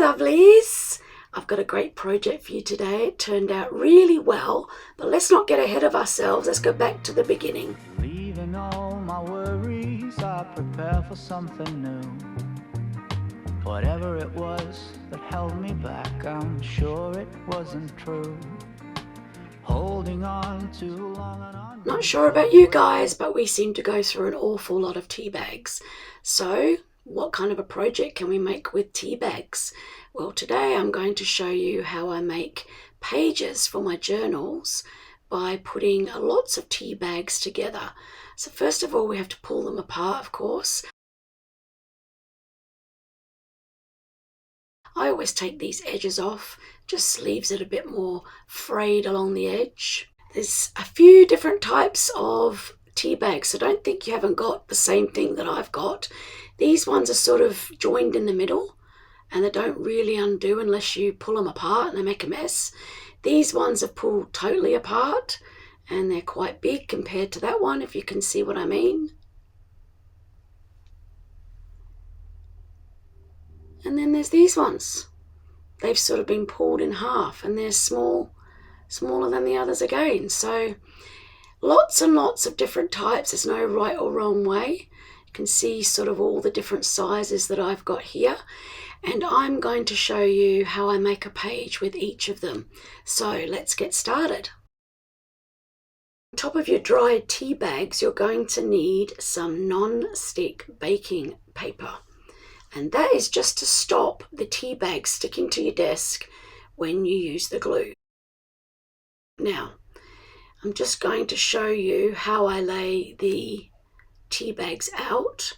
lovelies, I've got a great project for you today. It turned out really well, but let's not get ahead of ourselves. Let's go back to the beginning. Leaving all my worries, I prepare for something new. Whatever it was that held me back, I'm sure it wasn't true. Holding on too long and on. Not sure about you guys, but we seem to go through an awful lot of tea bags. So what kind of a project can we make with tea bags? Well, today I'm going to show you how I make pages for my journals by putting lots of tea bags together. So first of all, we have to pull them apart, of course. I always take these edges off, just leaves it a bit more frayed along the edge. There's a few different types of tea bags, so don't think you haven't got the same thing that I've got. These ones are sort of joined in the middle and they don't really undo unless you pull them apart and they make a mess. These ones are pulled totally apart and they're quite big compared to that one, if you can see what I mean. And then there's these ones. They've sort of been pulled in half and they're smaller than the others again. So lots and lots of different types. There's no right or wrong way. You can see sort of all the different sizes that I've got here. And I'm going to show you how I make a page with each of them. So let's get started. On top of your dried tea bags, you're going to need some non-stick baking paper. And that is just to stop the tea bag sticking to your desk when you use the glue. Now, I'm just going to show you how I lay the tea bags out.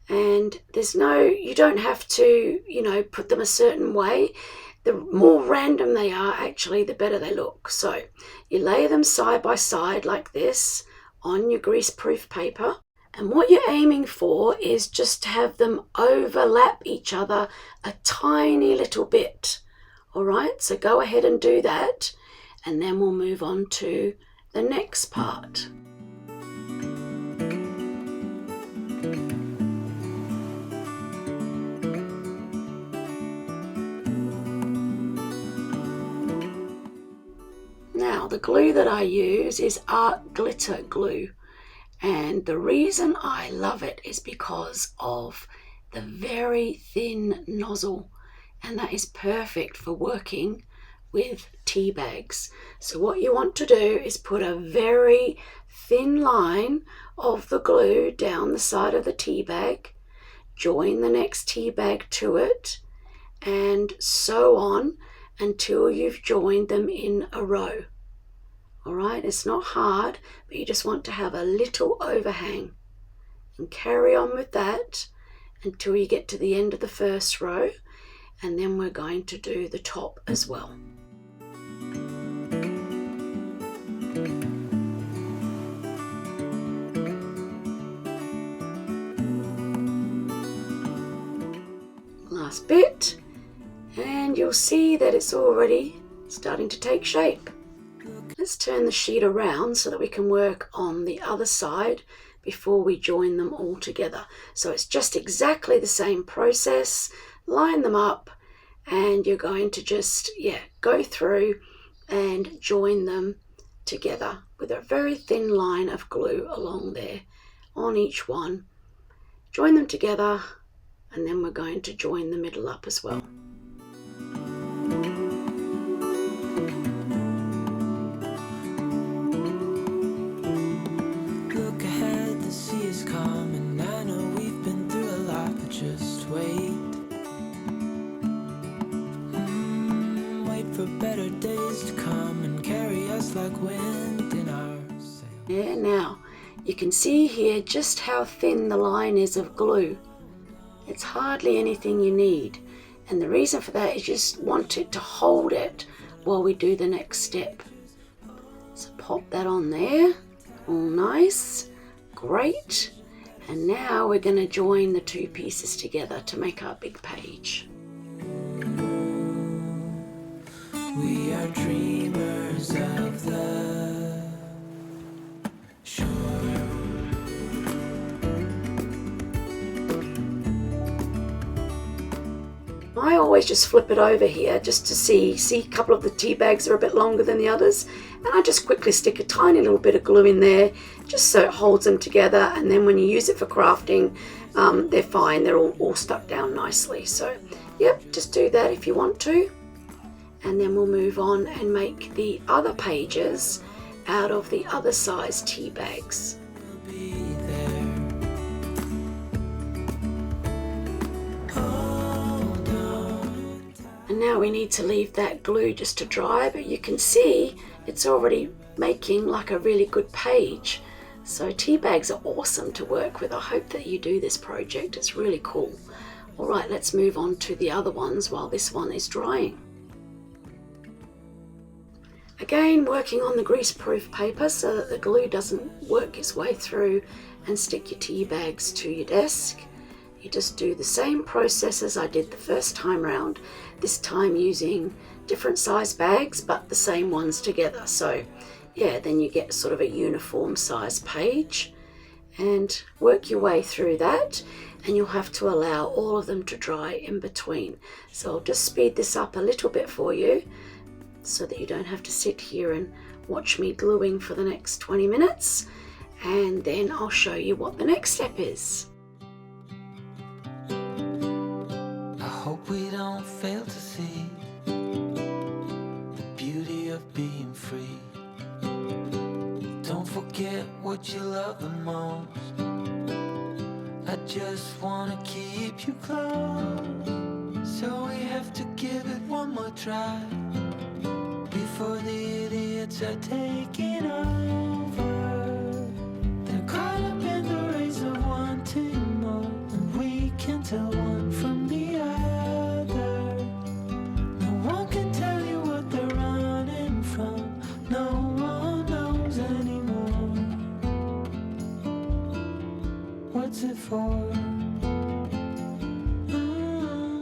And you don't have to, put them a certain way. The more random they are, actually, the better they look. So you lay them side by side like this on your greaseproof paper. And what you're aiming for is just to have them overlap each other a tiny little bit. All right, so go ahead and do that. And then we'll move on to the next part. Now, the glue that I use is art glitter glue. And the reason I love it is because of the very thin nozzle. And that is perfect for working with tea bags. So what you want to do is put a very thin line of the glue down the side of the tea bag, join the next tea bag to it, and so on until you've joined them in a row. All right, it's not hard, but you just want to have a little overhang and carry on with that until you get to the end of the first row, and then we're going to do the top as well. Last bit, and you'll see that it's already starting to take shape. Let's turn the sheet around so that we can work on the other side before we join them all together. So it's just exactly the same process. Line them up and you're going to just go through and join them together with a very thin line of glue along there on each one. Join them together and then we're going to join the middle up as well. Better days to come and carry us like wind in our sails. Yeah, now you can see here just how thin the line is of glue. It's hardly anything you need, and the reason for that is you just want it to hold it while we do the next step. So pop that on there, all nice, great. And now we're going to join the two pieces together to make our big page. We are dreamers of the shore. I always just flip it over here just to see a couple of the tea bags are a bit longer than the others, and I just quickly stick a tiny little bit of glue in there just so it holds them together, and then when you use it for crafting, they're fine, they're all stuck down nicely. So yep, just do that if you want to, and then we'll move on and make the other pages out of the other size tea bags. And now we need to leave that glue just to dry, but you can see it's already making like a really good page. So tea bags are awesome to work with. I hope that you do this project, it's really cool. All right, let's move on to the other ones while this one is drying. Again, working on the grease-proof paper so that the glue doesn't work its way through and stick your tea bags to your desk. You just do the same process as I did the first time round, this time using different size bags but the same ones together. So yeah, then you get sort of a uniform size page, and work your way through that, and you'll have to allow all of them to dry in between. So I'll just speed this up a little bit for you so that you don't have to sit here and watch me gluing for the next 20 minutes, and then I'll show you what the next step is. I hope we don't fail to see the beauty of being free. Don't forget what you love the most. I just wanna keep you close, so we have to give it one more try before the idiots are taking over. They're caught up in the race of wanting more, and we can tell one from the other. No one can tell you what they're running from. No one knows anymore. What's it for?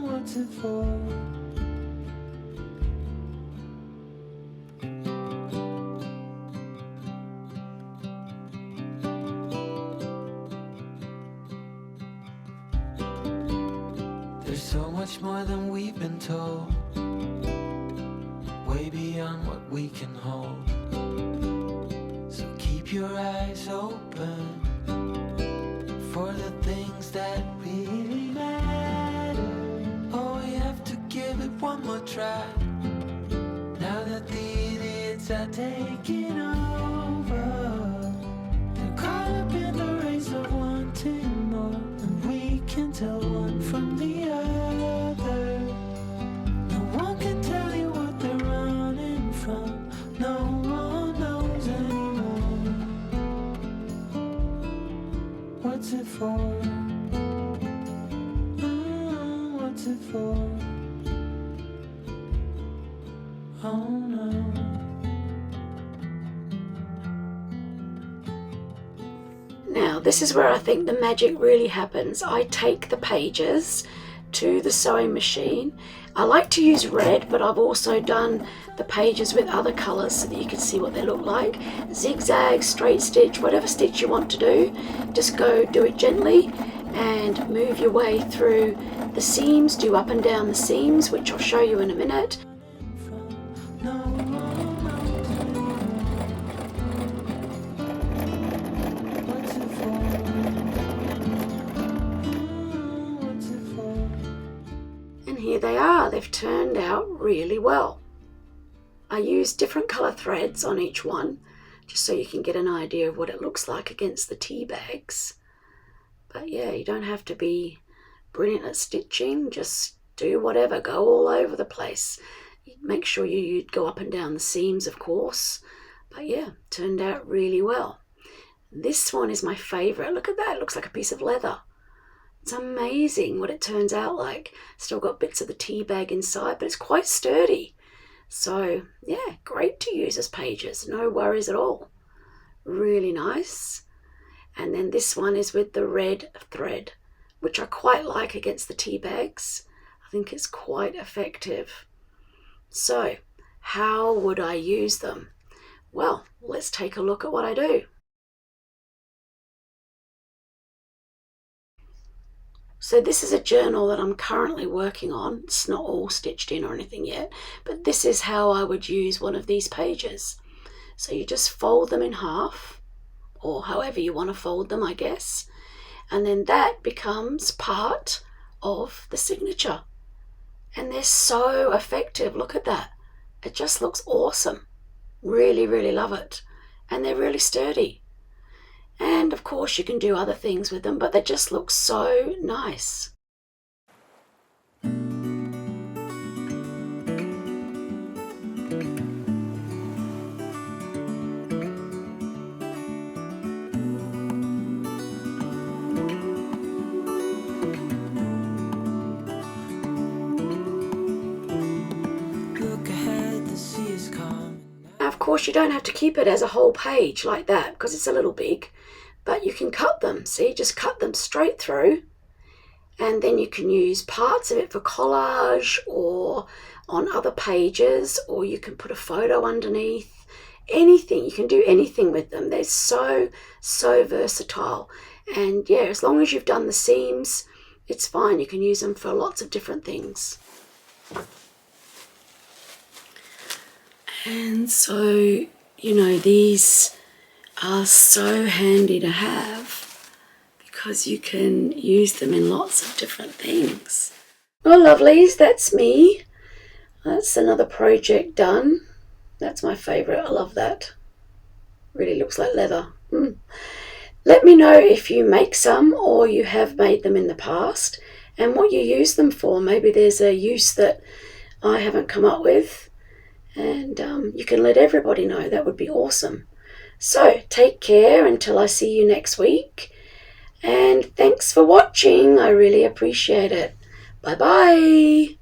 What's it for? There's so much more than we've been told, way beyond what we can hold. So keep your eyes open for the things that really matter. Oh, we have to give it one more try now that the idiots are taking over. They're caught up in the race of wanting more, and we can tell one from the other. No one can tell you what they're running from. No one knows anymore. What's it for? What's it for? Oh no. Now this is where I think the magic really happens. I take the pages to the sewing machine. I like to use red, but I've also done the pages with other colours so that you can see what they look like. Zigzag, straight stitch, whatever stitch you want to do, just go do it gently and move your way through the seams, do up and down the seams, which I'll show you in a minute. And here they are, they've turned out really well. I used different colour threads on each one, just so you can get an idea of what it looks like against the tea bags. But yeah, you don't have to be brilliant at stitching, just do whatever, go all over the place. Make sure you go up and down the seams, of course. But yeah, turned out really well. This one is my favourite. Look at that, it looks like a piece of leather. It's amazing what it turns out like. Still got bits of the tea bag inside, but it's quite sturdy. So yeah, great to use as pages, no worries at all. Really nice. And then this one is with the red thread, which I quite like against the tea bags. I think it's quite effective. So how would I use them? Well, let's take a look at what I do. So this is a journal that I'm currently working on. It's not all stitched in or anything yet, but this is how I would use one of these pages. So you just fold them in half, or however you want to fold them, I guess. And then that becomes part of the signature. And they're so effective. Look at that. It just looks awesome. Really, really love it. And they're really sturdy. And of course you can do other things with them, but they just look so nice. Of course, you don't have to keep it as a whole page like that because it's a little big, but you can cut them. See, just cut them straight through, and then you can use parts of it for collage or on other pages, or you can put a photo underneath. Anything, you can do anything with them. They're so versatile. And yeah, as long as you've done the seams, it's fine. You can use them for lots of different things. And so, you know, these are so handy to have because you can use them in lots of different things. Oh, lovelies, that's me. That's another project done. That's my favourite. I love that. Really looks like leather. Let me know if you make some or you have made them in the past and what you use them for. Maybe there's a use that I haven't come up with. And you can let everybody know. That would be awesome. So take care until I see you next week. And thanks for watching. I really appreciate it. Bye-bye.